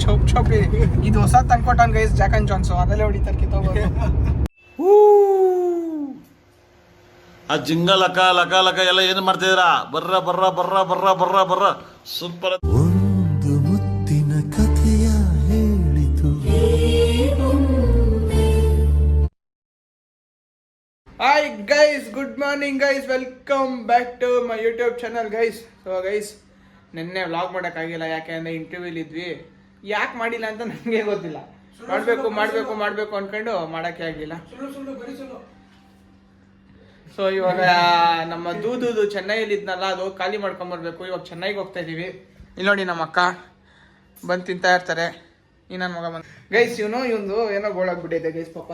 ಚೌಕ್ ಚೌಕ್ ಇದು ಹೊಸ ತಂದ್ಕೊಟ್ಟನ್ guys Jack and Jones ಅದಲ್ಲೇ ಹೊಡಿತಾರೆ ಕಿತ್ತೋಗೋದು. ಆ ಜಿಂಗ ಲಕ ಲಕ ಲಕ ಎಲ್ಲ ಏನು ಮಾಡ್ತಿದ್ದೀರಾ? ಬರ್ರ ಬರ್ರ ಬರ್ರ ಬರ್ರ ಬರ್ರ ಬರ್ರ ಸೂಪರ್. ಒಂದು ಮುತ್ತಿನ ಕಥೆಯ ಹೇಳಿತು. Hi guys, good morning guys, welcome back to my YouTube channel guys. So guys, ನಿನ್ನೆ ವ್ಲಾಗ್ ಮಾಡೋಕ್ಕಾಗಿಲ್ಲ, ಯಾಕೆಂದರೆ ಇಂಟರ್ವ್ಯೂಲ್ ಇದ್ವಿ. ಯಾಕೆ ಮಾಡಿಲ್ಲ ಅಂತ ನನಗೆ ಗೊತ್ತಿಲ್ಲ. ಮಾಡಬೇಕು ಅಂದ್ಕೊಂಡು ಮಾಡೋಕ್ಕೆ ಆಗಲಿಲ್ಲ. ಸೊ ಇವಾಗ ನಮ್ಮ ದೂದು ಚೆನ್ನೈಯಲ್ಲಿ ಇದ್ನಲ್ಲ, ಅದು ಖಾಲಿ ಮಾಡ್ಕೊಂಬರ್ಬೇಕು. ಇವಾಗ ಚೆನ್ನೈಗೆ ಹೋಗ್ತಾ ಇದ್ದೀವಿ. ಇಲ್ಲಿ ನೋಡಿ, ನಮ್ಮ ಅಕ್ಕ ಬಂದು ತಿಂತಾ ಇರ್ತಾರೆ. ಈ ನನ್ನ ಮಗ ಬಂದು ಗೈಸ್, ಇವನು ಏನೋ ಗೋಳಾಗ್ಬಿಟ್ಟಿದೆ ಗೈಸ್. ಪಾಪ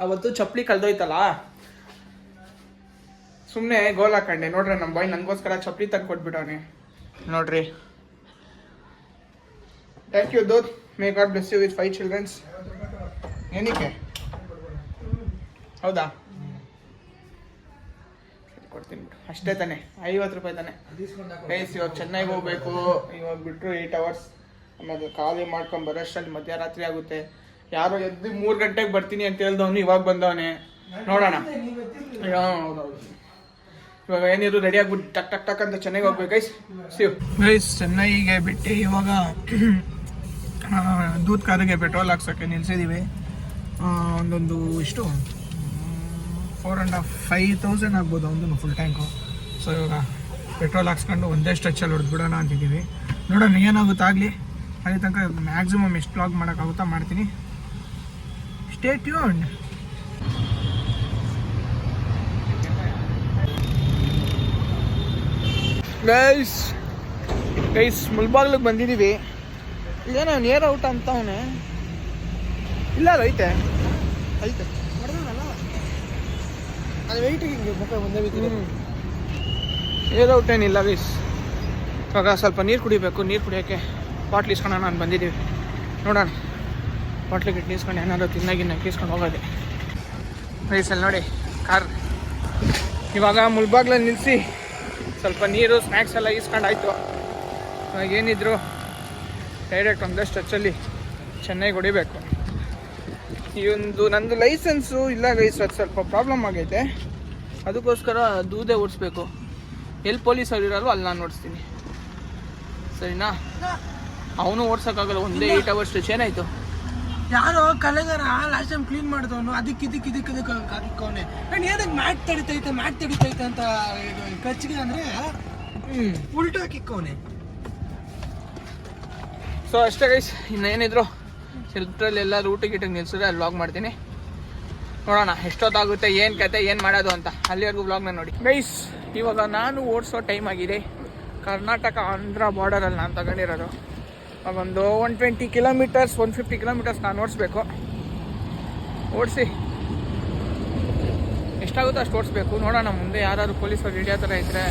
ಅವತ್ತು ಚಪ್ಪಲಿ ಕಳ್ದೋಯ್ತಲ್ಲ, ಸುಮ್ಮನೆ ಗೋಲ್ ಹಾಕೊಂಡೆ. ನೋಡ್ರಿ, ನಮ್ಮ ಬಾಯ್ ನನಗೋಸ್ಕರ ಚಪ್ಪಲಿ ತಂದು ಕೊಟ್ಬಿಟ್ಟವನೆ ನೋಡ್ರಿ. ಥ್ಯಾಂಕ್ ಯು ದೋತ್, may God bless you with 5 childrens. ಏನಕ್ಕೆ? ಹೌದಾ, ಕೊಡ್ತೀನಿ ಬಿಟ್ಟು. ಅಷ್ಟೇ ತಾನೆ, 50 ರೂಪಾಯಿ ತಾನೆ ಗೈಸ್. ಇವಾಗ ಚೆನ್ನೈಗೆ ಹೋಗ್ಬೇಕು. ಇವಾಗ ಬಿಟ್ಟರು 8 hours. ಆಮೇಲೆ ಖಾಲಿ ಮಾಡ್ಕೊಂಡು ಬರೋಷ್ಟರಲ್ಲಿ ಮಧ್ಯರಾತ್ರಿ ಆಗುತ್ತೆ. ಯಾರೋ ಎದ್ದು 3 ಗಂಟೆಗೆ ಬರ್ತೀನಿ ಅಂತ ಹೇಳ್ದವನು ಇವಾಗ ಬಂದವನೇ. ನೋಡೋಣ. ಹೌದೌದು, ಇವಾಗ ಏನಿದ್ರು ರೆಡಿ ಆಗ್ಬಿಟ್ಟು ಟಕ್ ಟಕ್ ಟಕ್ ಅಂತ ಚೆನ್ನೈಗೆ ಹೋಗ್ಬೇಕು ಗೈಸ್. ಗೈಸ್, ಚೆನ್ನೈಗೆ ಬಿಟ್ಟು ಇವಾಗ ದೂದ್ ಕಾರಿಗೆ ಪೆಟ್ರೋಲ್ ಹಾಕ್ಸೋಕ್ಕೆ ನಿಲ್ಸಿದ್ದೀವಿ. ಒಂದೊಂದು ಇಷ್ಟು 4,500 ಆಗ್ಬೋದು ಒಂದು ಫುಲ್ ಟ್ಯಾಂಕು. ಸೊ ಇವಾಗ ಪೆಟ್ರೋಲ್ ಹಾಕ್ಸ್ಕೊಂಡು ಒಂದೇ ಸ್ಟ್ರೆಚ್ಚಲ್ಲಿ ಹೊಡೆದ್ಬಿಡೋಣ ಅಂತಿದ್ದೀವಿ. ನೋಡೋಣ ಏನಾಗುತ್ತೆ ಆಗಲಿ. ಅಲ್ಲಿ ತನಕ ಮ್ಯಾಕ್ಸಿಮಮ್ ಎಷ್ಟು ವ್ಲಾಗ್ ಮಾಡೋಕ್ಕಾಗುತ್ತಾ ಮಾಡ್ತೀನಿ. Stay tuned. ಗೈಸ್ ಮುಳ್ಬಾಗ್ಲಿಗೆ ಬಂದಿದ್ದೀವಿ. ಇದೇನೋ ನೇರ ಔಟ್ ಅಂತ ಅವನೇ ಇಲ್ಲ, ಅದು ಐತೆ ಅದು ವೆಯ್ಟಿಗೆ ಮುಖ ಒಂದೇ ನೇರ ಔಟ್ ಏನಿಲ್ಲ ಗೈಸ್. ಇವಾಗ ಸ್ವಲ್ಪ ನೀರು ಕುಡಿಬೇಕು. ನೀರು ಕುಡಿಯೋಕ್ಕೆ ಬಾಟ್ಲಿ ಇಸ್ಕೊಂಡು ನಾನು ಬಂದಿದ್ದೀವಿ. ನೋಡೋಣ, ಬಾಟ್ಲಿಗೆ ಇಸ್ಕೊಂಡು ಏನಾದ್ರು ತಿನ್ನಾಗಿನ್ನ ಇಸ್ಕೊಂಡು ಹೋಗೋದೆ ಗೈಸ್. ಅಲ್ಲಿ ನೋಡಿ ಕಾರ್. ಇವಾಗ ಮುಳ್ಬಾಗ್ಲಲ್ಲಿ ನಿಲ್ಲಿಸಿ ಸ್ವಲ್ಪ ನೀರು ಸ್ನ್ಯಾಕ್ಸ್ ಎಲ್ಲ ಈಸ್ಕೊಂಡಾಯ್ತು. ಏನಿದ್ರು ಡೈರೆಕ್ಟ್ ಒಂದಷ್ಟು ಟಚ್ಚಲ್ಲಿ ಚೆನ್ನೈಗೆ ಹೊಡಿಬೇಕು. ನಂದು ಲೈಸೆನ್ಸು ಇಲ್ಲ ಗೈಸ್, ಅದು ಸ್ವಲ್ಪ ಪ್ರಾಬ್ಲಮ್ ಆಗೈತೆ. ಅದಕ್ಕೋಸ್ಕರ ದೂದೇ ಓಡಿಸ್ಬೇಕು. ಎಲ್ಲಿ ಪೊಲೀಸವ್ರು ಇರೋರು ಅಲ್ಲಿ ನಾನು ಓಡಿಸ್ತೀನಿ, ಸರಿನಾ? ಅವನು ಓಡ್ಸೋಕ್ಕಾಗಲ್ಲ, ಒಂದೇ 8 hours ಸ್ಟ್ರೆಚ್. ಏನಾಯಿತು? ಯಾರೋ ಕಲೆಗಾರ ಲಾಸ್ಟ್ ಟೈಮ್ ಕ್ಲೀನ್ ಮಾಡಿದವನು ಅದಕ್ಕೆ ಹಾಕಿಕ್ಕವನೆ. ನಾನು ಏನಕ್ಕೆ ಮ್ಯಾಟ್ ತಡಿತೈತೆ ಅಂತ ಖರ್ಚಿಗೆ ಅಂದರೆ ಉಲ್ಟು ಹಾಕಿಕ್ಕವನೆ. ಸೊ ಅಷ್ಟೇ ಗೈಸ್. ಇನ್ನೇನಿದ್ರು ಸೆಲ್ಟ್ರಲ್ಲಿ ಎಲ್ಲ ರೂಟಿಗೆ ನಿಲ್ಸಿದ್ರೆ ಅಲ್ಲಿ ವ್ಲಾಗ್ ಮಾಡ್ತೀನಿ. ನೋಡೋಣ ಎಷ್ಟೊತ್ತಾಗುತ್ತೆ, ಏನು ಕತೆ, ಏನು ಮಾಡೋದು ಅಂತ. ಅಲ್ಲಿವರೆಗೂ ವ್ಲಾಗ್ನ ನೋಡಿ ಗೈಸ್. ಇವಾಗ ನಾನು ಓಡಿಸೋ ಟೈಮ್ ಆಗಿದೆ. ಕರ್ನಾಟಕ ಆಂಧ್ರ ಬಾರ್ಡರಲ್ಲಿ ನಾನು ತಗೊಂಡಿರೋದು. ಒಂದು 120 ಕಿಲೋಮೀಟರ್ಸ್ 150 ಕಿಲೋಮೀಟರ್ಸ್ ನಾನು ಓಡಿಸ್ಬೇಕು. ಓಡಿಸಿ ಎಷ್ಟಾಗುತ್ತೋ ಅಷ್ಟು ಓಡಿಸ್ಬೇಕು. ನೋಡೋಣ, ಮುಂದೆ ಯಾರು ಪೊಲೀಸರು ಹಿಡಿಯೋ ಥರ ಇದ್ದರೆ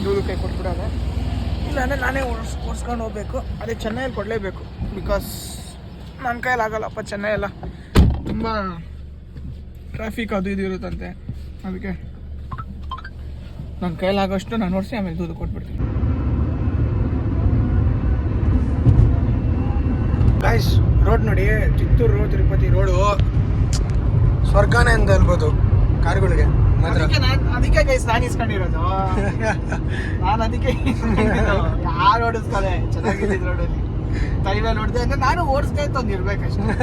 ದೂರು ಕೈ ಕೊಟ್ಬಿಡೋದು. ಇಲ್ಲಾಂದರೆ ನಾನೇ ಓಡಿಸ್ಕೊಂಡು ಹೋಗ್ಬೇಕು. ಅದೇ ಚೆನ್ನೈಯಲ್ಲಿ ಕೊಡಲೇಬೇಕು, ಬಿಕಾಸ್ ನನ್ನ ಕೈಯಲ್ಲಿ ಆಗೋಲ್ಲಪ್ಪ. ಚೆನ್ನೈ ಎಲ್ಲ ತುಂಬ ಟ್ರಾಫಿಕ್ ಅದು ಇದು ಇರುತ್ತಂತೆ. ಅದಕ್ಕೆ ನನ್ನ ಕೈಯಲ್ಲಿ ಆಗೋಷ್ಟು ನಾನು ಓಡಿಸಿ ಆಮೇಲೆ ದೂರು ಕೊಟ್ಬಿಡ್ತೀನಿ. ಗಾಯ್ಸ್, ರೋಡ್ ನೋಡಿ, ಚಿತ್ತೂರು ತಿರುಪತಿ ರೋಡು ಸ್ವರ್ಗನೇ ಅಂತ ಅನ್ಬೋದು ಕಾರ್ಗಳಿಗೆ ಮಾತ್ರ. ಅದಕ್ಕೆ ಗೈಸ್ ನಾನು ಇಸ್ಕೊಂಡಿರೋದು. ನಾನು ಅದಕ್ಕೆ ಯಾರು ಓಡಿಸ್ತಾರೆ ಚೆನ್ನಾಗಿದ್ದ ರೋಡಲ್ಲಿ ತೈವೇ ನೋಡಿದೆ ಅಂದ್ರೆ ನಾನು ಓಡಿಸ್ತಾ ಇತ್ತು ಒಂದು ಇರ್ಬೇಕಷ್ಟೇ.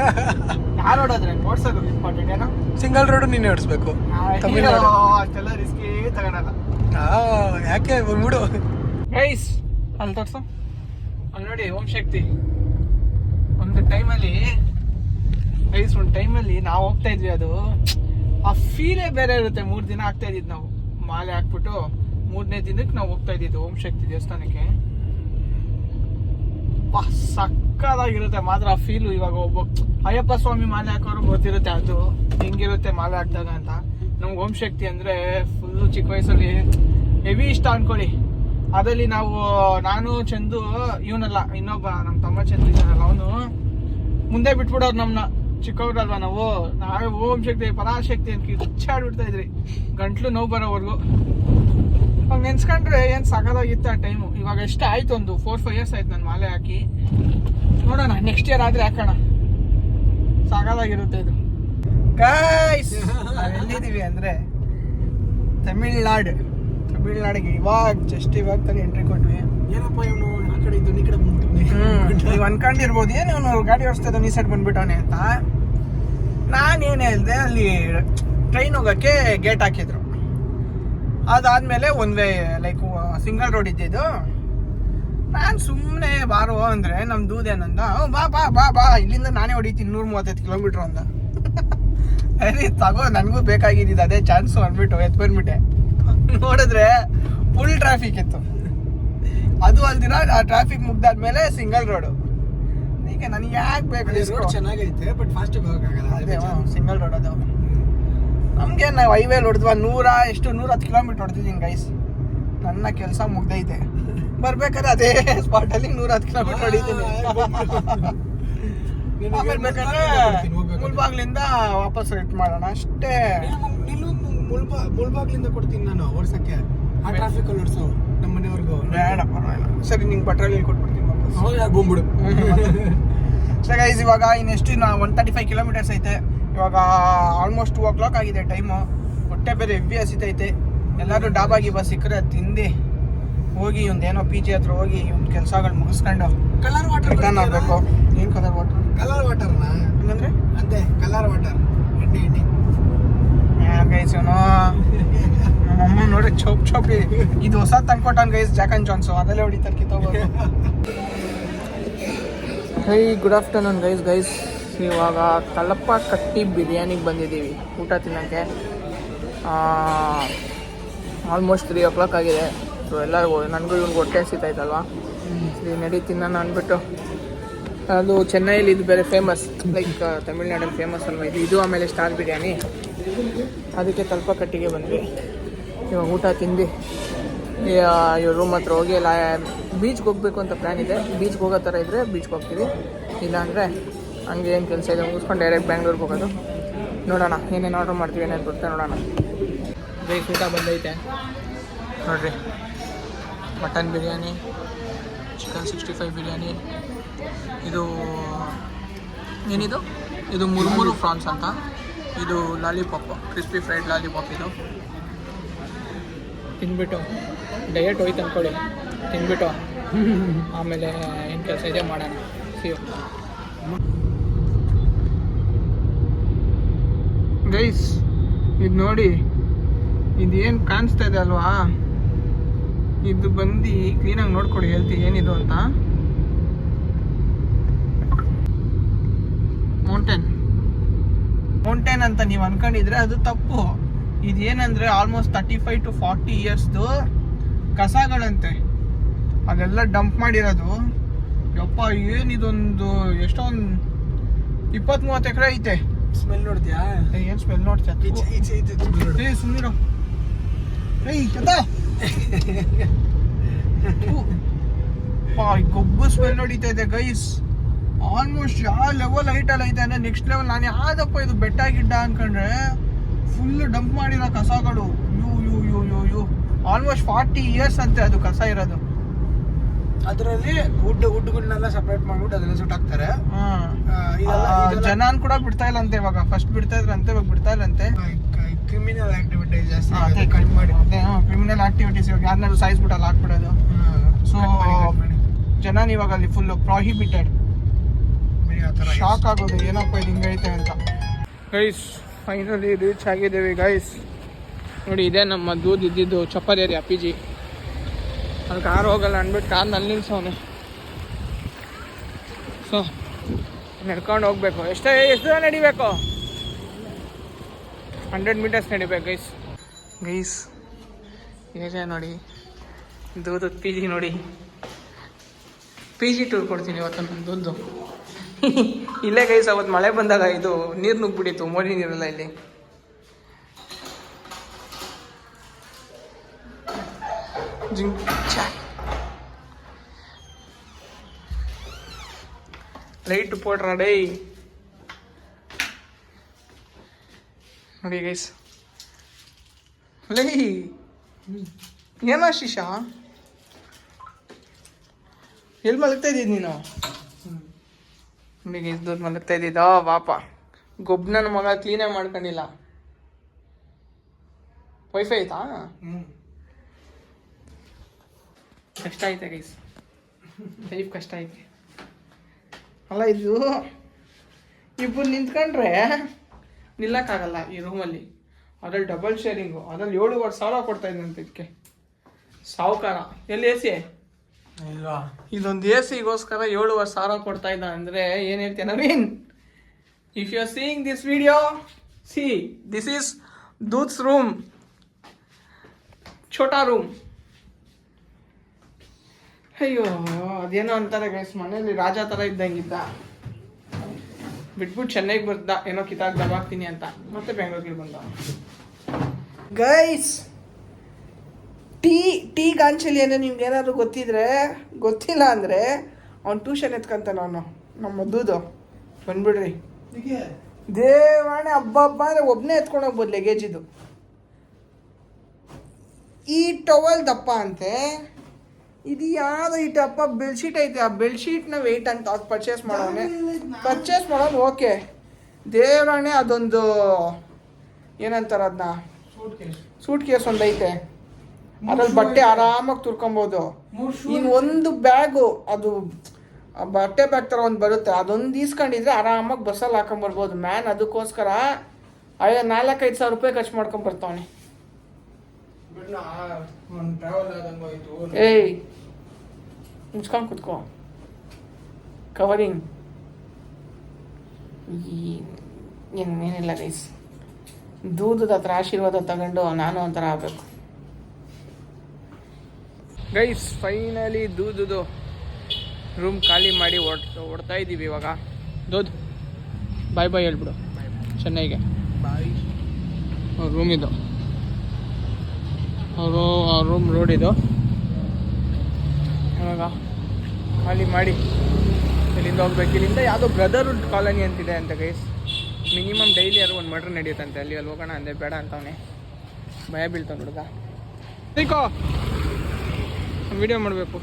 ಯಾರು ಓಡೋದ್ರೆ ಓಡಿಸೋದು ಇಂಪಾರ್ಟೆಂಟ್. ಏನೋ ಸಿಂಗಲ್ ರೋಡು ನೀನು ಓಡಿಸ್ಬೇಕು. ಅಷ್ಟೆಲ್ಲ ರಿಸ್ಕೇ ತಗೊಳಲ್ಲ. ಯಾಕೆ ಬಿಡು ಗೈಸ್. ಅಲ್ಲಿ ತೋರ್ಸು, ಅಲ್ಲಿ ನೋಡಿ ಓಂ ಶಕ್ತಿ. ಒಂದು ಟೈಮಲ್ಲಿ ನಾವು ಹೋಗ್ತಾ ಇದ್ವಿ. ಅದು ಆ ಫೀಲೇ ಬೇರೆ ಇರುತ್ತೆ. 3 ದಿನ ಆಗ್ತಾ ಇದ್ದಿದ್ದು ನಾವು ಮಾಲೆ ಹಾಕ್ಬಿಟ್ಟು 3ನೇ ದಿನಕ್ಕೆ ನಾವು ಹೋಗ್ತಾ ಇದ್ದಿದ್ದು ಓಂ ಶಕ್ತಿ ದೇವಸ್ಥಾನಕ್ಕೆ. ಸಕ್ಕದಾಗಿರುತ್ತೆ ಮಾತ್ರ ಆ ಫೀಲು. ಇವಾಗ ಅಯ್ಯಪ್ಪ ಸ್ವಾಮಿ ಮಾಲೆ ಹಾಕೋರು ಗೊತ್ತಿರುತ್ತೆ ಅದು ಹೆಂಗಿರುತ್ತೆ ಮಾಲೆ ಹಾಕಿದಾಗ ಅಂತ. ನಮ್ಗೆ ಓಂ ಶಕ್ತಿ ಅಂದರೆ ಫುಲ್ಲು ಚಿಕ್ಕ ವಯಸ್ಸಲ್ಲಿ ಹೆವಿ ಇಷ್ಟ ಅನ್ಕೊಳ್ಳಿ. ಅದರಲ್ಲಿ ನಾನು ಚಂದು, ಇವನಲ್ಲ ಇನ್ನೊಬ್ಬ ನಮ್ಮ ತಮ್ಮ ಚಂದು ಇದ್ದಾನಲ್ಲ, ಅವನು ಮುಂದೆ ಬಿಟ್ಬಿಡೋರು ನಮ್ಮನ್ನ. ಚಿಕ್ಕವ್ರಲ್ವ ನಾವೇ ಓಂ ಶಕ್ತಿ ಪರಾಶಕ್ತಿ ಅಂತ ಕಿಚ್ಚಾಡ್ಬಿಡ್ತಾ ಇದ್ರಿ, ಗಂಟ್ಲು ನೋವು ಬರೋವರೆಗೂ. ಅವಾಗ ನೆನ್ಸ್ಕೊಂಡ್ರೆ ಏನು ಸಾಕಾಗಿತ್ತು ಆ ಟೈಮು. ಇವಾಗ ಎಷ್ಟು ಆಯ್ತು, ಒಂದು 4-5 years ಆಯ್ತು ನಾನು ಮಾಲೆ ಹಾಕಿ. ನೋಡೋಣ ನೆಕ್ಸ್ಟ್ ಇಯರ್ ಆದರೆ ಹಾಕೋಣ. ಸಾಕಾಗಿರುತ್ತೆ ಇದು. ಗೈಸ್ ನಾವೆಲ್ಲಿದ್ದೀವಿ ಅಂದರೆ ತಮಿಳ್ನಾಡಿಗೆ ಇವಾಗ ತಾನೇ ಎಂಟ್ರಿ ಕೊಟ್ವಿ. ಏನಪ್ಪ ಇವನು ಆ ಕಡೆ ಇದ್ದು ಈ ಕಡೆ ಬಂದ್ಬಿಟ್ಟು ನೀವು ಅನ್ಕೊಂಡಿರ್ಬೋದು ಏನು ಇವನು ಗಾಡಿ ಓಡಿಸ್ತಾ ಈ ಸೈಡ್ ಬಂದ್ಬಿಟ್ಟವನೆ ಅಂತ. ನಾನೇನು ಹೇಳಿದೆ, ಅಲ್ಲಿ ಟ್ರೈನ್ ಹೋಗೋಕ್ಕೆ ಗೇಟ್ ಹಾಕಿದ್ರು. ಅದಾದಮೇಲೆ one way like single road ಇದ್ದಿದ್ದು. ನಾನು ಸುಮ್ಮನೆ ಬಾರೋ ಅಂದರೆ ನಮ್ಮ ದೂದೇನಂದ, ಬಾ ಇಲ್ಲಿಂದ ನಾನೇ ಹೊಡಿತೀನಿ 135 ಕಿಲೋಮೀಟ್ರ್ ಅಂದ. ಅದೇ ತಗೋ, ನನಗೂ ಬೇಕಾಗಿದ್ದು ಅದೇ ಚಾನ್ಸು ಅಂದ್ಬಿಟ್ಟು ಎತ್ಬಂದ್ಬಿಟ್ಟೆ. ನೋಡಿದ್ರೆ ಫುಲ್ ಟ್ರಾಫಿಕ್ ಇತ್ತು. ಅದು ಅಲ್ದಿರ ಆ ಟ್ರಾಫಿಕ್ ಮುಗ್ದಾದ್ಮೇಲೆ ಸಿಂಗಲ್ ರೋಡು. ಈಗ ನನಗೆ ಯಾಕೆ ಬೇಕು, ರೋಡ್ ಚೆನ್ನಾಗೈತೆ ಬಟ್ ಫಾಸ್ಟ್ ಹೋಗಕ್ಕಾಗಲ್ಲ. ಅದೇ ಸಿಂಗಲ್ ರೋಡ್ ಅದು. ನಮಗೆ ನಾವು ಹೈವೇಲಿ ಹೊಡೆದ್ವ 110 ಕಿಲೋಮೀಟ್ರ್ ಹೊಡೆದಿದ್ದೀನಿ ಗೈಸ್. ನನ್ನ ಕೆಲಸ ಮುಗ್ದೈತೆ. ಬರ್ಬೇಕಾದ್ರೆ ಅದೇ ಸ್ಪಾಟಲ್ಲಿ 110 ಕಿಲೋಮೀಟ್ರ್ ಹೊಡಿತೀನಿ. ಆಮೇಲೆ ಬೇಕಾದ್ರೆ ಮುಳ್ಬಾಗ್ಲಿಂದ ವಾಪಸ್ ರಿಟ್ ಮಾಡೋಣ ಅಷ್ಟೇ. ಮುಳ್ಬಾಗ್ಲಿಂದ ಕೊಡ್ತೀನಿ ನಾನು ಓಡ್ಸಕ್ಕೆ. ಆ ಟ್ರಾಫಿಕ್ ಅಲ್ಲಿ ಓಡಿಸೋ ನಮ್ಮ ಮನೆಯವ್ರಿಗೂ. ಬೇಡ ಪರವಾಗಿಲ್ಲ, ಸರಿ ನಿಂಗೆ ಪೆಟ್ರೋಲ್ ಕೊಟ್ಬಿಡ್ತೀನಿ ವಾಪಸ್. ಬಂದ್ಬಿಡು. ಸೊ ಗೈಸ್ ಇವಾಗ ಇನ್ನೆಷ್ಟು 135 ಕಿಲೋಮೀಟರ್ಸ್ ಐತೆ. ಇವಾಗ ಆಲ್ಮೋಸ್ಟ್ 2 o'clock ಆಗಿದೆ ಟೈಮು. ಹೊಟ್ಟೆ ಬೇರೆ ಹೆವಿ ಹಸಿತೈತೆ. ಎಲ್ಲರೂ ಡಾಬಾಗಿ ಬಸ್ ಸಿಕ್ಕರೆ ತಿಂದು ಹೋಗಿ ಒಂದೇನೋ PG ಹತ್ರ ಹೋಗಿ ಒಂದು ಕೆಲಸಗಳು ಮುಗಿಸ್ಕೊಂಡು ಕಲರ್ ವಾಟರ್ ರಿಟರ್ನ್ ಆಗಬೇಕು. ಏನು ಕಲರ್ ವಾಟರ್? ಕಲರ್ ವಾಟರ್ನ ಹಂಗಂದ್ರೆ ಅಂತೆ ಕಲರ್ ವಾಟರ್ ಎಣ್ಣೆ ಗೈಸ್ ಇವನು ನಮ್ಮಮ್ಮ ನೋಡಿ ಚೋಪ್ ಇದು ಹೊಸ ತಂದ್ಕೊಟ್ಟಾನ ಗೈಸ್, ಜಾಕ್ ಅಂಡ್ ಜಾನ್ಸು. ಅದಲ್ಲೇ ಹೊಡಿತಾರೆ ಕಿತ್ತೋಗೋದು. Hi good afternoon guys. ಇವಾಗ ತಲಪ್ಪ ಕಟ್ಟಿ ಬಿರಿಯಾನಿಗೆ ಬಂದಿದ್ದೀವಿ ಊಟ ತಿನ್ನೋಕ್ಕೆ. ಆಲ್ಮೋಸ್ಟ್ 3 o'clock ಆಗಿದೆ. ಸೊ ಎಲ್ಲರಿಗೂ ನನಗೂ ಇವ್ನಿಗೆ ಹೊಟ್ಟೆ ಹಸಿತಾಯ್ತಲ್ವಾ, ಸರಿ ನಡಿ ತಿನ್ನೋಣ ಅಂದ್ಬಿಟ್ಟು. ಅದು ಚೆನ್ನೈಲಿ ಇದು ಬೇರೆ ಫೇಮಸ್, ಲೈಕ್ ತಮಿಳ್ನಾಡಲ್ಲಿ ಫೇಮಸ್ ಅಲ್ವಾ ಇದು. ಆಮೇಲೆ ಸ್ಟಾರ್ ಬಿರಿಯಾನಿ, ಅದಕ್ಕೆ ತಲಪ ಕಟ್ಟಿಗೆ ಬಂದ್ವಿ. ಇವಾಗ ಊಟ ತಿಂದು ಇವ್ರ ರೂಮ್ ಹತ್ರ ಹೋಗಿ ಬೀಚ್ಗೆ ಹೋಗ್ಬೇಕು ಅಂತ ಪ್ಲ್ಯಾನ್ ಇದೆ. ಬೀಚ್ಗೆ ಹೋಗೋ ಥರ ಇದ್ದರೆ ಬೀಚ್ಗೆ ಹೋಗ್ತೀವಿ, ಇಲ್ಲಾಂದರೆ ಹಂಗೆ ಏನು ಕೆಲಸ ಇದೆ ಮುಗಿಸ್ಕೊಂಡು ಡೈರೆಕ್ಟ್ ಬ್ಯಾಂಗ್ಳೂರ್ಗೆ ಹೋಗೋದು. ನೋಡೋಣ ಏನೇನು ಆರ್ಡ್ರ್ ಮಾಡ್ತೀವಿ, ಏನೇನು ಬರುತ್ತೆ ನೋಡೋಣ. ಗೈಸ್ ಊಟ ಬಂದೈತೆ ನೋಡಿರಿ. ಮಟನ್ ಬಿರಿಯಾನಿ, ಚಿಕನ್ 65 ಬಿರಿಯಾನಿ, ಇದು ಏನಿದು, ಇದು ಮುರುಮುರು ಫ್ರಾನ್ಸ್ ಅಂತ. ಇದು ಲಾಲಿಪಾಪ್, ಕ್ರಿಸ್ಪಿ ಫ್ರೈಡ್ ಲಾಲಿಪಾಪ್. ಇದು ತಿಂದ್ಬಿಟ್ಟು ಡಯಟ್ ಹೋಯ್ತು ಅಂದ್ಕೊಳ್ಳಿ, ತಿಂದ್ಬಿಟ್ಟು ಆಮೇಲೆ ಏನು ಕೆಲಸ ಇದೆ ಮಾಡೋಣ. ಗೈಸ್ ಇದು ನೋಡಿ, ಇದೇನು ಕಾಣಿಸ್ತಾ ಇದೆ ಅಲ್ವಾ, ಇದು ಬಂದು ಕ್ಲೀನಾಗಿ ನೋಡ್ಕೊಡಿ, ಹೇಳ್ತೀವಿ ಏನಿದು ಅಂತ. ಮೌಂಟೇನ್ ಅಂತ ನೀವು ಅನ್ಕೊಂಡಿದ್ರೆ ಅದು ತಪ್ಪು. ಇದೇನಂದ್ರೆ ಆಲ್ಮೋಸ್ಟ್ 35 to 40 yearsದು ಕಸಗಳಂತೆ, ಅದೆಲ್ಲ ಡಂಪ್ ಮಾಡಿರೋದು. ಯಪ್ಪ ಏನಿದೊಂದು ಎಷ್ಟೊಂದು 20-30 ಎಕರೆ ಐತೆ. ಸ್ಮೆಲ್ ನೋಡ್ತೀಯಾ? ಏನು ಸ್ಮೆಲ್ ನೋಡ್ತೀಯ? ಸುಮ್ಮನಿರೋ. ಗೊಬ್ಬು ಸ್ಮೆಲ್ ನೋಡಿತಾ ಇದೆ ಗೈಸ್. ಆಲ್ಮೋಸ್ಟ್ ಯಾವ ಲೆವೆಲ್ ಐಟಲ್ಲಿ ಐತೆ ಅಂದರೆ ನೆಕ್ಸ್ಟ್ ಲೆವೆಲ್. ನಾನು ಯಾವ್ದಪ್ಪ ಇದು ಬೆಟ್ಟ ಗಿಡ್ಡ ಅನ್ಕೊಂಡ್ರೆ ಫುಲ್ ಡಂಪ್ ಮಾಡಿರೋ ಕಸಗಳು. ಯು ಆಲ್ಮೋಸ್ಟ್ 40 years ಅಂತೆ ಅದು ಕಸ ಇರೋದು. ಅದರಲ್ಲಿ ವುಡ್ಗಳನ್ನೆಲ್ಲ ಸಪ್ರೇಟ್ ಮಾಡ್ಬಿಟ್ಟು ಅದನ್ನ ಸುಟ್ಟಾಕ್ತಾರೆ. ಜನಾನ್ ಕೂಡ ಬಿಡ್ತಾ ಇಲ್ಲ ಅಂತೆ. ಇವಾಗ ಫಸ್ಟ್ ಬಿಡ್ತಾ ಇದ್ರಂತೆ, ಇವಾಗ ಬಿಡ್ತಾ ಇಲ್ಲಂತೆ. ಕ್ರಿಮಿನಲ್ ಆಕ್ಟಿವಿಟಿ ಜಾಸ್ತಿ ಕ್ರಿಮಿನಲ್ ಆಕ್ಟಿವಿಟೀಸ್ ಇವಾಗ ಯಾರನ್ನಾರು ಸಾಯಿಸ್ಬಿಟ್ಟಲ್ಲ ಹಾಕ್ಬಿಡೋದು. ಸೊ ಜನ ಇವಾಗ ಅಲ್ಲಿ ಫುಲ್ ಪ್ರಾಹಿಬಿಟೆಡ್. ಶಾಕ್ ಆಗೋದು ಏನಪ್ಪ ಇದು ಹಿಂಗೈತೆ ಅಂತ. ಗೈಸ್ ಫೈನಲಿ ರೀಚ್ ಆಗಿದ್ದೇವೆ ಗೈಸ್. ನೋಡಿ ಇದೇ ನಮ್ಮ ದೂದ್ ಇದ್ದಿದ್ದು ಚಪ್ಪರ್ ಏರಿಯಾ PG. ಅಲ್ಲಿ ಕಾರ್ ಹೋಗಲ್ಲ ಅಂದ್ಬಿಟ್ಟು ಕಾರ್ನಲ್ಲಿ ನಿಲ್ಸವನೆ. ಸೊ ನಡ್ಕೊಂಡು ಹೋಗ್ಬೇಕು. ಎಷ್ಟು ದೂರ ನಡಿಬೇಕು? 100 meters ನಡಿಬೇಕು ಗೈಸ್. ಏರಿಯಾ ನೋಡಿ, ದೂದ PG ನೋಡಿ. PG ಟೂರ್ ಕೊಡ್ತೀನಿ ಇವತ್ತು ನನ್ನ ದೂದ್ದು. ಇಲ್ಲೇ ಗೈಸ್ ಅವತ್ತು ಮಳೆ ಬಂದಾಗ ಇದು ನೀರು ನುಗ್ಬಿಟ್ಟಿತ್ತು, ಮೋರಿ ನೀರೆಲ್ಲ ಇಲ್ಲಿ. ಲೈಟ್ ಪೋಟ್ರ ಡೇ ನೋಡಿ ಗೈಸ್. ಲೈ ಏನೋ ಶಿಶ ಎಲ್ಲಿ ಮಲಗ್ತಾ ಇದ್ದಿದ್ದು ನೀನು? ನಿಮಗೆ ಇದ್ದದ್ದು ಮಲಗ್ತಾ ಇದ್ದಿದ್ದ ಪಾಪ. ಗೊಬ್ಬ ನನ್ನ ಮಗ ಕ್ಲೀನೇ ಮಾಡ್ಕೊಂಡಿಲ್ಲ. ವೈಫೈ ಆಯ್ತಾ? ಕಷ್ಟ ಐತೆ ಗೈಸ್, ಲೈಫ್ ಕಷ್ಟ ಐತೆ. ಅಲ್ಲ ಇದು ಇಬ್ಬರು ನಿಂತ್ಕೊಂಡ್ರೆ ನಿಲ್ಲಕ್ಕಾಗಲ್ಲ ಈ ರೂಮಲ್ಲಿ. ಅದ್ರಲ್ಲಿ ಡಬಲ್ ಶೇರಿಂಗು, ಅದ್ರಲ್ಲಿ 7,500,000 ಕೊಡ್ತಾ ಇದ್ದಂತೆ ಇದಕ್ಕೆ ಸಾವುಕಾರ. ಎಲ್ಲಿ ಎ ಸಿ? ಇಲ್ವಾ? ಇದೊಂದು ಎ ಸಿಗೋಸ್ಕರ 7,500,000 ಕೊಡ್ತಾ ಇದ್ದ ಅಂದರೆ ಏನು ಹೇಳ್ತೀಯ Naveen? If you are seeing this video, see this is ದೂತ್ಸ್ ರೂಮ್, ಛೋಟಾ ರೂಮ್. ಅಯ್ಯೋ ಅದೇನೋ ಅಂತಾರೆ ಗೈಸ್, ಮನೇಲಿ ರಾಜ ಥರ ಇದ್ದಂಗಿದ್ದ, ಬಿಟ್ಬಿಟ್ಟು ಚೆನ್ನೈಗೆ ಬರ್ದ ಏನೋ ಕಿತಾಕ್ ದಬಾಕ್ತೀನಿ ಅಂತ, ಮತ್ತೆ ಬೆಂಗಳೂರಿಗೆ ಬಂದ. ಗೈಸ್ ಟೀ ಗಾಂಚಲಿ ಅಂದರೆ ನಿಮ್ಗೆ ಏನಾದರೂ ಗೊತ್ತಿಲ್ಲ ಅಂದರೆ ಅವ್ನು ಟ್ಯೂಷನ್ ಎತ್ಕೊಂತಾನೆ. ಅವನು ನಮ್ಮ ಮದ್ದೂದು ಬಂದ್ಬಿಡ್ರಿ. ದೇವಾಣೆ ಹಬ್ಬ ಅಂದರೆ ಒಬ್ಬನೇ ಎತ್ಕೊಂಡು ಹೋಗ್ಬೋದು ಲಗೇಜ್. ಇದು ಈ ಟವಲ್ ದಪ್ಪ ಅಂತೆ, ಇದು ಯಾವುದೋ ಈ ಟಪ್ಪ ಬೆಡ್ಶೀಟ್ ಐತೆ. ಆ ಬೆಡ್ಶೀಟ್ನ ವೆಯ್ಟ್ ಅಂತ ಅದು ಪರ್ಚೇಸ್ ಮಾಡೋನು ಓಕೆ. ದೇವರಾಣೆ ಅದೊಂದು ಏನಂತಾರೆ ಅದನ್ನ, ಸೂಟ್ ಕೇಸ್ ಒಂದು ಐತೆ, ಅದ್ರಲ್ಲಿ ಬಟ್ಟೆ ಆರಾಮಾಗಿ ತುರ್ಕೊಬೋದು. ಇನ್ನು ಒಂದು ಬ್ಯಾಗು, ಅದು ಬಟ್ಟೆ ಬ್ಯಾಗ್ ಥರ ಒಂದು ಬರುತ್ತೆ, ಅದೊಂದು ಈಸ್ಕೊಂಡಿದ್ರೆ ಆರಾಮಾಗಿ ಬಸ್ಸಲ್ಲಿ ಹಾಕೊಂಬರ್ಬೋದು. ಮ್ಯಾನ್ ಅದಕ್ಕೋಸ್ಕರ 4,000-5,000 ರೂಪಾಯಿ ಖರ್ಚು ಮಾಡ್ಕೊಂಬರ್ತಾವನೆ. ಏಯ್ ಮುಚ್ಕೊಂಡು ಕುತ್ಕೋ, ಕವರಿಂಗ್ ಏನಿಲ್ಲ ಗೈಸ್. ದೂದದ ಹತ್ರ ಆಶೀರ್ವಾದ ತಗೊಂಡು ನಾನು ಒಂಥರ ಆಗಬೇಕು ಗೈಸ್. ಫೈನಲಿ ದೂದುದು ರೂಮ್ ಖಾಲಿ ಮಾಡಿ ಹೊಡ್ತಾ ಇದ್ದೀವಿ ಇವಾಗ. ದೂದ್ ಬಾಯ್ ಬಾಯ್ ಹೇಳ್ಬಿಡು ಚೆನ್ನೈಗೆ. ಬಾಯ್. ರೂಮ್ ಇದು, ರೂಮ್ ರೋಡ್ ಇದು. ಇವಾಗ ಖಾಲಿ ಮಾಡಿ ಇಲ್ಲಿಂದ ಹೋಗ್ಬೇಕು. ಇಲ್ಲಿಂದ ಯಾವುದೋ ಬ್ರದರ್ಹುಡ್ ಕಾಲೋನಿ ಅಂತಿದೆ ಅಂತ ಗೈಸ್. ಮಿನಿಮಮ್ ಡೈಲಿ ಯಾರು ಒಂದು ಮರ್ಡರ್ ನಡೆಯುತ್ತಂತೆ ಅಲ್ಲಿ ಹೋಗೋಣ ಅಂದೆ, ಬೇಡ ಅಂತವನೇ, ಭಯ ಬೀಳ್ತಾನೆ ಹುಡುಗ. ಸಿಕ್ಕೋ ವಿಡಿಯೋ ಮಾಡಬೇಕು.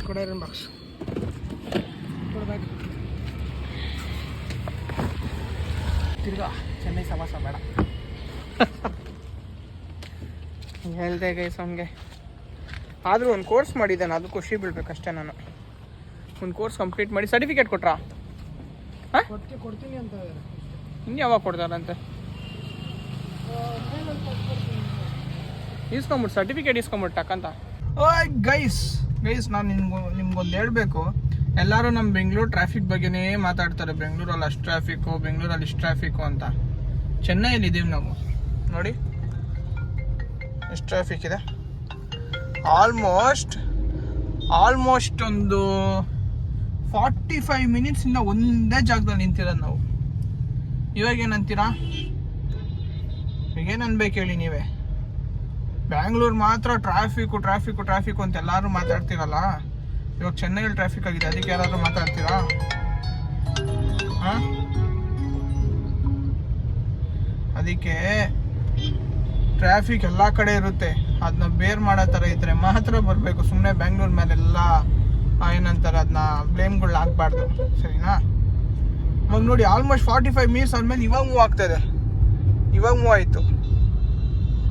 ಕೊಡೋರು ಬಾಕ್ಸ್ ಕೊಡ್ಬೇಕು. ತಿರ್ಗಾ ಚೆನ್ನೈ ಸಮಾಸ ಬೇಡ ಹೇಳ್ದೆ ಗೈಸ್ ಅವನಿಗೆ. ಆದರೂ ಒಂದು ಕೋರ್ಸ್ ಮಾಡಿದ್ದಾನೆ, ಅದು ಖುಷಿ ಬೀಳ್ಬೇಕಷ್ಟೇ. ನಾನು ಒಂದು ಕೋರ್ಸ್ ಕಂಪ್ಲೀಟ್ ಮಾಡಿ ಸರ್ಟಿಫಿಕೇಟ್ ಕೊಟ್ರಾ? ಹಾಂ ಕೊಡ್ತೀನಿ ಅಂತ ಇನ್ನು ಯಾವಾಗ ಕೊಡ್ತಾರಂತೆ? ಇಸ್ಕೊಂಬಿಟ್ಟು ಸರ್ಟಿಫಿಕೇಟ್ ಇಸ್ಕೊಂಬಿಟ್ಟು ಟಕ್ಕಂತ. ಓಯ್ ಗೈಸ್ ನಾನು ನಿಮ್ಗೊಂದು ಹೇಳಬೇಕು. ಎಲ್ಲರೂ ನಮ್ಮ ಬೆಂಗಳೂರು ಟ್ರಾಫಿಕ್ ಬಗ್ಗೆನೇ ಮಾತಾಡ್ತಾರೆ. ಬೆಂಗಳೂರಲ್ಲಿ ಅಷ್ಟು ಟ್ರಾಫಿಕ್ಕು, ಬೆಂಗಳೂರಲ್ಲಿ ಇಷ್ಟು ಟ್ರಾಫಿಕ್ಕು ಅಂತ. ಚೆನ್ನೈಯಲ್ಲಿ ಇದ್ದೀವಿ ನಾವು, ನೋಡಿ ಎಷ್ಟು ಟ್ರಾಫಿಕ್ ಇದೆ. ಆಲ್ಮೋಸ್ಟ್ ಒಂದು 45 ಮಿನಿಟ್ಸಿಂದ ಒಂದೇ ಜಾಗದಲ್ಲಿ ನಿಂತಿರೋದು ನಾವು. ಇವಾಗ ಏನಂತೀರಾ? ಏನು ಅನ್ಬೇಕು ಹೇಳಿ ನೀವೇ? ಬ್ಯಾಂಗ್ಳೂರು ಮಾತ್ರ ಟ್ರಾಫಿಕ್ಕು ಅಂತ ಎಲ್ಲರೂ ಮಾತಾಡ್ತೀರಲ್ಲ, ಇವಾಗ ಚೆನ್ನೈಯಲ್ಲಿ ಟ್ರಾಫಿಕ್ ಆಗಿದೆ, ಅದಕ್ಕೆ ಯಾರಾದರೂ ಮಾತಾಡ್ತೀರಾ? ಹಾಂ, ಅದಕ್ಕೆ ಟ್ರಾಫಿಕ್ ಎಲ್ಲ ಕಡೆ ಇರುತ್ತೆ, ಅದನ್ನ ಬೇರ್ ಮಾಡೋ ಥರ ಇದ್ದರೆ ಮಾತ್ರ ಬರಬೇಕು. ಸುಮ್ಮನೆ ಬ್ಯಾಂಗ್ಳೂರ್ ಮೇಲೆಲ್ಲ ಏನಂತಾರೆ ಅದನ್ನ ಬ್ಲೇಮ್ಗಳು ಹಾಕ್ಬಾರ್ದು, ಸರಿನಾ? ಇವಾಗ ನೋಡಿ ಆಲ್ಮೋಸ್ಟ್ 45 ಮಿನಿಟ್ಸ್ ಆದಮೇಲೆ ಇವಾಗ ಮೂವ್ ಆಯಿತು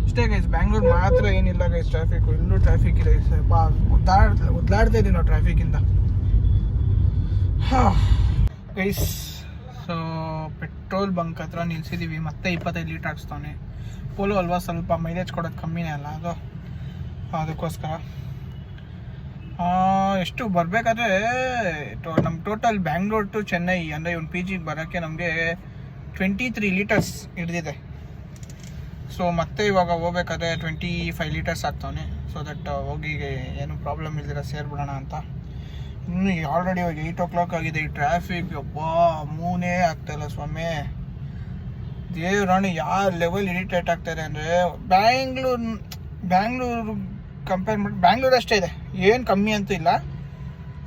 ಇಷ್ಟೇ ಗೈಸ್. ಬ್ಯಾಂಗ್ಳೂರ್ ಮಾತ್ರ ಏನಿಲ್ಲ ಗೈಸ್ ಟ್ರಾಫಿಕ್, ಇಲ್ಲೂ ಟ್ರಾಫಿಕ್ ಇದೆ. ಸ್ವಲ್ಪ ಒದ್ದಾಡ್ತಾ ಇದ್ದೀವಿ ನಾವು ಟ್ರಾಫಿಕ್ಕಿಂದ. ಗೈಸ್ ಸೊ ಪೆಟ್ರೋಲ್ ಬಂಕ್ ಹತ್ರ ನಿಲ್ಸಿದ್ದೀವಿ. ಮತ್ತೆ 25 ಲೀಟ್ರ್ ಹಾಕ್ಸ್ತಾನೆ. ಪೋಲೋ ಅಲ್ವಾ, ಸ್ವಲ್ಪ ಮೈಲೇಜ್ ಕೊಡೋದು ಕಮ್ಮಿನೇ ಅಲ್ಲ ಅದು, ಅದಕ್ಕೋಸ್ಕರ. ಎಷ್ಟು ಬರಬೇಕಾದ್ರೆ ನಮ್ಮ ಟೋಟಲ್ ಬ್ಯಾಂಗ್ಳೂರ್ ಟು ಚೆನ್ನೈ ಅಂದರೆ ಒಂದು PG ಬರೋಕ್ಕೆ ನಮಗೆ 23 ಲೀಟರ್ಸ್ ಹಿಡಿದಿದೆ. ಸೊ ಮತ್ತೆ ಇವಾಗ ಹೋಗ್ಬೇಕಾದ್ರೆ 25 ಲೀಟರ್ಸ್ ಆಗ್ತಾವನೆ. ಸೊ ದಟ್ ಹೋಗಿ ಏನು ಪ್ರಾಬ್ಲಮ್ ಇಲ್ದಿರ ಸೇರಿಬಿಡೋಣ ಅಂತ. ಇನ್ನು ಆಲ್ರೆಡಿ ಇವಾಗ 8 o'clock ಆಗಿದೆ. ಈ ಟ್ರಾಫಿಕ್ ಮೂನೇ ಆಗ್ತಾಯಿಲ್ಲ ಸ್ವಾಮಿ. ದೇವ್ರಾಣಿ ಯಾವ ಲೆವೆಲ್ ಇರಿಟೇಟ್ ಆಗ್ತಾಯಿದೆ ಅಂದರೆ, ಬ್ಯಾಂಗ್ಳೂರು ಕಂಪೇರ್ ಮಾಡಿ ಬ್ಯಾಂಗ್ಳೂರು ಅಷ್ಟೇ ಇದೆ, ಏನು ಕಮ್ಮಿ ಅಂತೂ ಇಲ್ಲ.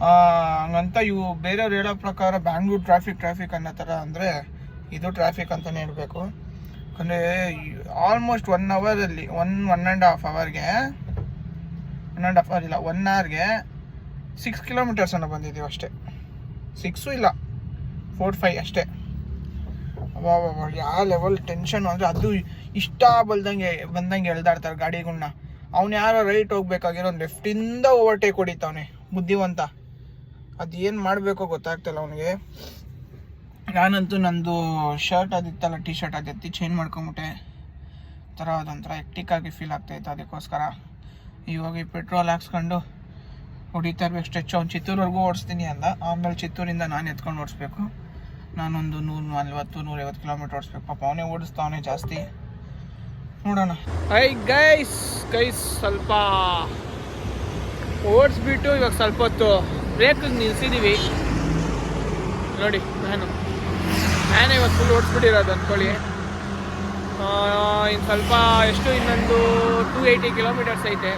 ಹಂಗಂತ ಇವು ಬೇರೆಯವ್ರು ಹೇಳೋ ಪ್ರಕಾರ ಬ್ಯಾಂಗ್ಳೂರ್ ಟ್ರಾಫಿಕ್ ಅನ್ನೋ ಥರ ಅಂದರೆ ಇದು ಟ್ರಾಫಿಕ್ ಅಂತಲೇ ಹೇಳಬೇಕು. ಯಾಕಂದರೆ ಆಲ್ಮೋಸ್ಟ್ 1 ಅವರಲ್ಲಿ 1.5 ಅವರ್ಗೆ 1.5 ಅವರ್ ಇಲ್ಲ 1 ಅವರ್ಗೆ 6 ಕಿಲೋಮೀಟರ್ಸ್ ಅನ್ನೋ ಬಂದಿದ್ದೀವಿ ಅಷ್ಟೇ. 6 ಇಲ್ಲ 4-5 ಅಷ್ಟೇ. ಯಾವ ಲೆವೆಲ್ ಟೆನ್ಷನ್ ಅಂದರೆ ಅದು ಇಷ್ಟ ಬಂದಂಗೆ ಎಳ್ದಾಡ್ತಾರೆ ಗಾಡಿಗಳನ್ನ. ಅವ್ನು ಯಾರೋ ರೈಟ್ ಹೋಗ್ಬೇಕಾಗಿರೋ ಒಂದು ಲೆಫ್ಟಿಂದ ಓವರ್ಟೇಕ್ ಹೊಡಿತಾವನೆ ಬುದ್ಧಿವಂತ. ಅದೇನು ಮಾಡಬೇಕೋ ಗೊತ್ತಾಗ್ತಿಲ್ಲ ಅವನಿಗೆ. ನಾನಂತೂ ನಂದು ಶರ್ಟ್ ಅದಿತ್ತಲ್ಲ ಟಿ ಶರ್ಟ್ ಅದು ಎತ್ತಿ ಚೇಂಜ್ ಮಾಡ್ಕೊಂಬಿಟ್ಟೆ. ಥರ ಅದೊಂಥರ ಎಕ್ಟಿಕ್ಕಾಗಿ ಫೀಲ್ ಆಗ್ತಾಯಿತ್ತು. ಅದಕ್ಕೋಸ್ಕರ ಇವಾಗ ಪೆಟ್ರೋಲ್ ಹಾಕ್ಸ್ಕೊಂಡು ಹೊಡಿತಾ ಇರ್ಬೇಕು ಸ್ಟ್ರೆಚ್. ಅವ್ನು ಚಿತ್ತೂರ್ವರೆಗೂ ಓಡಿಸ್ತೀನಿ ಅಂದ. ಆಮೇಲೆ ಚಿತ್ತೂರಿಂದ ನಾನು ಎತ್ಕೊಂಡು ಓಡಿಸ್ಬೇಕು. ನಾನೊಂದು 140-150 ಕಿಲೋಮೀಟರ್ ಓಡಿಸ್ಬೇಕು. ಪಾಪ ಅವನೇ ಓಡಿಸ್ತಾವನೇ ಜಾಸ್ತಿ. ನೋಡೋಣ. ಗೈಸ್ ಸ್ವಲ್ಪ ಓಡಿಸ್ಬಿಟ್ಟು ಇವಾಗ ಸ್ವಲ್ಪ ಹೊತ್ತು ಬ್ರೇಕಿಗೆ ನಿಲ್ಸಿದ್ದೀವಿ ನೋಡಿ. ನಾನು ಇವಾಗ ಫುಲ್ ಓಡಿಸ್ಬಿಟ್ಟಿರೋದು ಅಂದ್ಕೊಳ್ಳಿ. ಇನ್ನು ಸ್ವಲ್ಪ ಇನ್ನೊಂದು 280 ಕಿಲೋಮೀಟರ್ಸ್ ಐತೆ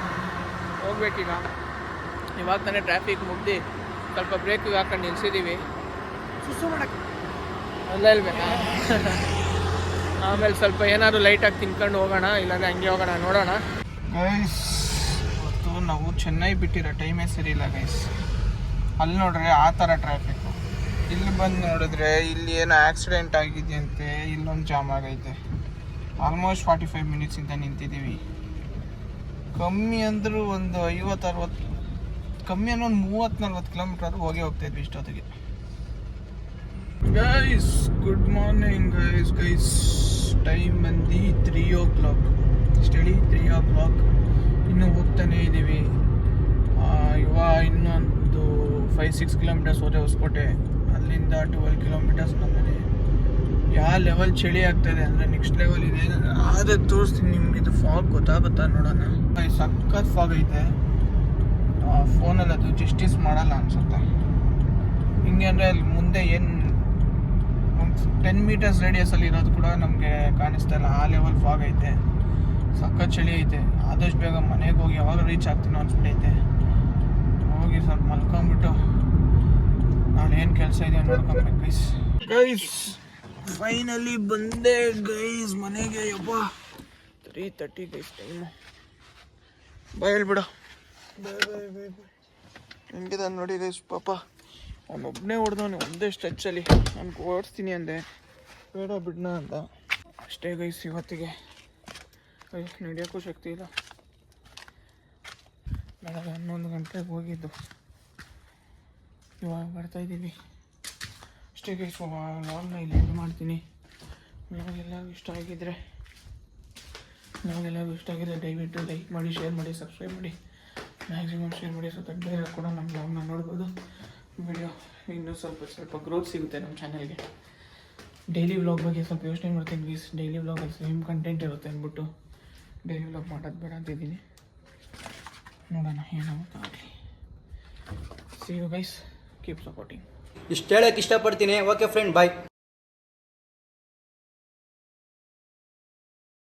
ಹೋಗ್ಬೇಕೀಗ. ಇವಾಗ ತಾನೇ ಟ್ರಾಫಿಕ್ ಮುಗ್ದು ಸ್ವಲ್ಪ ಬ್ರೇಕಿಗೆ ಹಾಕೊಂಡು ನಿಲ್ಸಿದ್ದೀವಿ. ಸುಸ್ಸು ಮಾಡಕ್ಕೆ ಅಲ್ಲ ಇಲ್ಬೇಕಾ? ಆಮೇಲೆ ಸ್ವಲ್ಪ ಏನಾದ್ರು ಲೈಟಾಗಿ ತಿನ್ಕೊಂಡು ಹೋಗೋಣ, ಇಲ್ಲಾಂದರೆ ಹಂಗೆ ಹೋಗೋಣ. ನೋಡೋಣ ಗೈಸ್. ಇವತ್ತು ನಾವು ಚೆನ್ನೈ ಬಿಟ್ಟಿರೋ ಟೈಮೇ ಸರಿ ಇಲ್ಲ ಗೈಸ್. ಅಲ್ಲಿ ನೋಡ್ರೆ ಆ ಥರ ಟ್ರಾಫಿಕ್ಕು. ಇಲ್ಲಿ ಬಂದು ನೋಡಿದ್ರೆ ಇಲ್ಲಿ ಏನೋ ಆಕ್ಸಿಡೆಂಟ್ ಆಗಿದೆಯಂತೆ. ಇಲ್ಲೊಂದು ಜಾಮ್ ಆಗೈತೆ. ಆಲ್ಮೋಸ್ಟ್ 45 ಮಿನಿಟ್ಸಿಂದ ನಿಂತಿದ್ದೀವಿ. ಕಮ್ಮಿ ಅಂದರೂ ಒಂದು 50-60, ಕಮ್ಮಿ ಅನ್ನೋ ಒಂದು 30-40 ಕಿಲೋಮೀಟರ್ ಹೋಗ್ತಾಯಿದ್ವಿ ಇಷ್ಟೊತ್ತಿಗೆ. Guys good morning guys. Time ಬಂದು 3 o'clock. Study 3 o'clock. ಇನ್ನೂ ಹೋಗ್ತಾನೇ ಇದ್ದೀವಿ. ಇನ್ನೊಂದು 5-6 ಕಿಲೋಮೀಟರ್ಸ್ ಹೋದರೆ ಹೊಸಕೋಟೆ. ಅಲ್ಲಿಂದ 12 ಕಿಲೋಮೀಟರ್ಸ್ ನಮ್ಮನೆ. ಯಾವ ಲೆವೆಲ್ ಚಳಿ ಆಗ್ತಾಯಿದೆ ಅಂದರೆ ನೆಕ್ಸ್ಟ್ ಲೆವೆಲ್ ಇದೆ. ಆದರೆ ತೋರಿಸ್ತೀನಿ ನಿಮ್ಗೆ. ಇದು ಫಾಗ್ ಗೊತ್ತಾಗುತ್ತಾ ನೋಡೋಣ. ಸಖತ್ ಫಾಗ್ ಐತೆ. ಫೋನಲ್ಲಿ ಅದು ಜಸ್ಟಿಸ್ ಮಾಡಲ್ಲ ಅನಿಸುತ್ತೆ. ಹಿಂಗೆ ಅಂದರೆ ಅಲ್ಲಿ ಮುಂದೆ ಏನು ಒಂದು 10 ಮೀಟರ್ಸ್ ರೇಡಿಯಸಲ್ಲಿ ಇರೋದು ಕೂಡ ನಮಗೆ ಕಾಣಿಸ್ತಾ ಇಲ್ಲ. ಆ ಲೆವೆಲ್ ಫಾಗ್ ಐತೆ. ಸಖತ್ ಚಳಿ ಐತೆ. ಆದಷ್ಟು ಬೇಗ ಮನೆಗೆ ಹೋಗಿ ಯಾವಾಗ ರೀಚ್ ಆಗ್ತೀನೋ ಅನ್ಸ್ಬಿಟ್ಟೈತೆ. ಹೋಗಿ ಸ್ವಲ್ಪ ಮಲ್ಕೊಂಬಿಟ್ಟು ನಾಳೆ ಏನು ಕೆಲಸ ಇದೆ ನೋಡ್ಕೊಬೇಕು ಗೈಸ್. ಫೈನಲಿ ಬಂದೆ ಗೈಸ್ ಮನೆಗೆ. ಯಪ್ಪ 3:30 ಗೈಸ್ ಟೈಮು. ಬಾಯ್ ಹೇಳ್ಬಿಡು. ಬಾಯ್. ಹೆಂಗಿದೆ ನೋಡಿ ಗೈಸ್ ಪಾಪ. ಅವನೊಬ್ಬನೇ ಹೊಡೆದವನು ಒಂದೇ ಸ್ಟ್ರೆಚ್ಚಲ್ಲಿ. ನಾನು ಓಡಿಸ್ತೀನಿ ಅಂದೆ, ಬೇಡ ಬಿಡೋಣ ಅಂತ ಅಷ್ಟೇ ಗೈಸ್ ಇವತ್ತಿಗೆ. ನಡೆಯೋಕ್ಕೂ ಶಕ್ತಿ ಇಲ್ಲ. ಬೆಳಗ್ಗೆ 11 ಗಂಟೆಗೆ ಹೋಗಿದ್ದು, ಇವಾಗ ಬರ್ತಾಯಿದ್ದೀವಿ ಅಷ್ಟೇ ಗೈಸ್. ಲಾಗ್ನ ಇಲ್ಲಿ ಎಂಡ್ ಮಾಡ್ತೀನಿ. ಎಲ್ಲರಿಗೂ ಇಷ್ಟ ಆಗಿದ್ರೆ ದಯವಿಟ್ಟು ಲೈಕ್ ಮಾಡಿ, ಶೇರ್ ಮಾಡಿ, ಸಬ್ಸ್ಕ್ರೈಬ್ ಮಾಡಿ, ಮ್ಯಾಕ್ಸಿಮಮ್ ಶೇರ್ ಮಾಡಿ. ಸೊ ಬೇರೆ ಕೂಡ ನಮ್ಮ ಲಾಗ್ನ ನೋಡ್ಬೋದು. ವಿಡಿಯೋ ಇನ್ನೂ ಸ್ವಲ್ಪ ಗ್ರೋತ್ ಸಿಗುತ್ತೆ ನಮ್ಮ ಚಾನಲ್ಗೆ. ಡೈಲಿ ವ್ಲಾಗ್ ಬಗ್ಗೆ ಸ್ವಲ್ಪ ಯೋಚನೆ ಮಾಡ್ತೀನಿ ಗೈಸ್. ಡೈಲಿ ವ್ಲಾಗಲ್ಲಿ ಸೇಮ್ ಕಂಟೆಂಟ್ ಇರುತ್ತೆ ಅಂದ್ಬಿಟ್ಟು ಡೈಲಿ ವ್ಲಾಗ್ ಮಾಡೋದು ಬೇಡ ಅಂತಿದ್ದೀನಿ. ನೋಡೋಣ ಏನಾಗುತ್ತೋ ಆಗಲಿ. See you guys, keep supporting. ಇಷ್ಟು ಹೇಳೋಕ್ಕೆ ಇಷ್ಟಪಡ್ತೀನಿ. ಓಕೆ ಫ್ರೆಂಡ್, ಬಾಯ್.